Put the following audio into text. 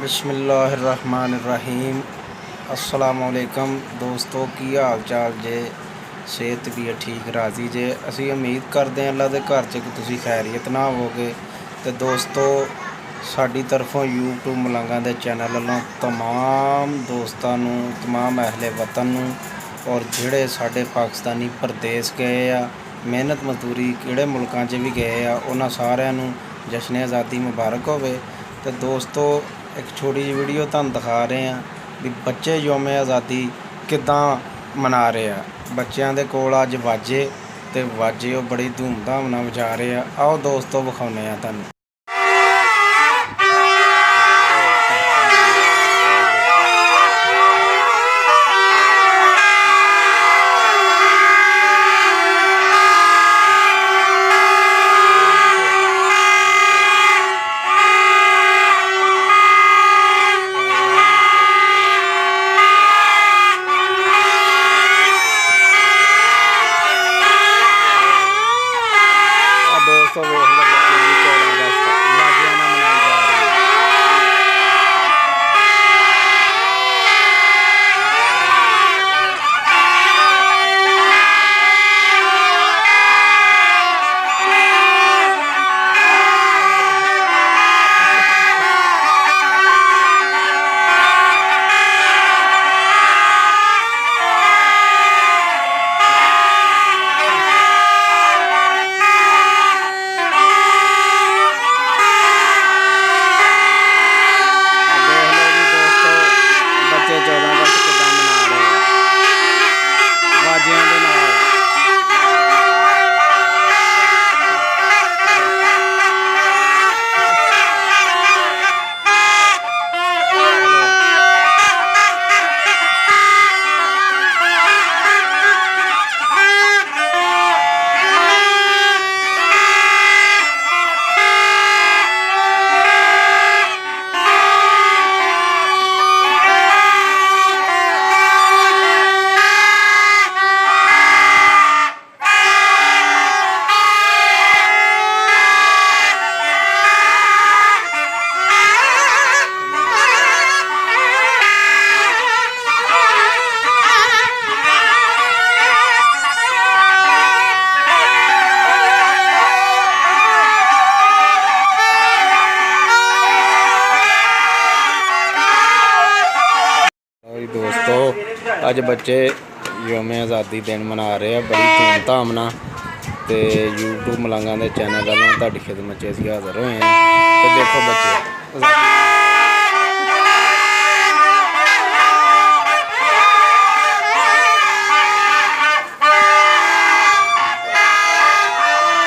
बिस्मिल्लाहिर्रहमानिर्रहीम। अस्सलामुअलैकुम दोस्तों, की हाल चाल जे? सेहत भी है ठीक, राजी जे? असी उम्मीद करते हैं अल्लाह के घर च कि तुसी खैरियत ना होवोगे। तो दोस्तों, साडी तरफों यूट्यूब मलंगा के चैनल वालों तमाम दोस्तों नूं, तमाम अहले वतन नूं और जिहड़े साडे पाकिस्तानी परदेस गए आ, मेहनत मजदूरी किहड़े मुल्कां च भी गए आ, उन्हां सारिआं नूं जश्न आज़ादी मुबारक होवे। तो दोस्तों, एक छोटी जी वीडियो तुहानूं दिखा रहे हैं भी बच्चे यौम आज़ादी किद्दां मना रहे हैं। बच्चों के कोल अज वाजे ते वाजे वो बड़ी धूमधाम नाल वजा रहे हैं। आओ दोस्तों विखाउने आ तुहानूं। दोस्तों वेख लो बच्चों की 14 अगस्त वाजियां नाल मनाई जा रही है। बच्चे 14 अगस्त किद्दां मना रहे हैं वाजियां दे नाल। दोस्तों, अज बच्चे यौम आज़ादी दिन मना रहे हैं बड़ी धूमधाम नाल। तो यूट्यूब मलंगा के चैनल वालों तुहाडी खिदमत च असीं हाज़र होए हैं। तो देखो बच्चे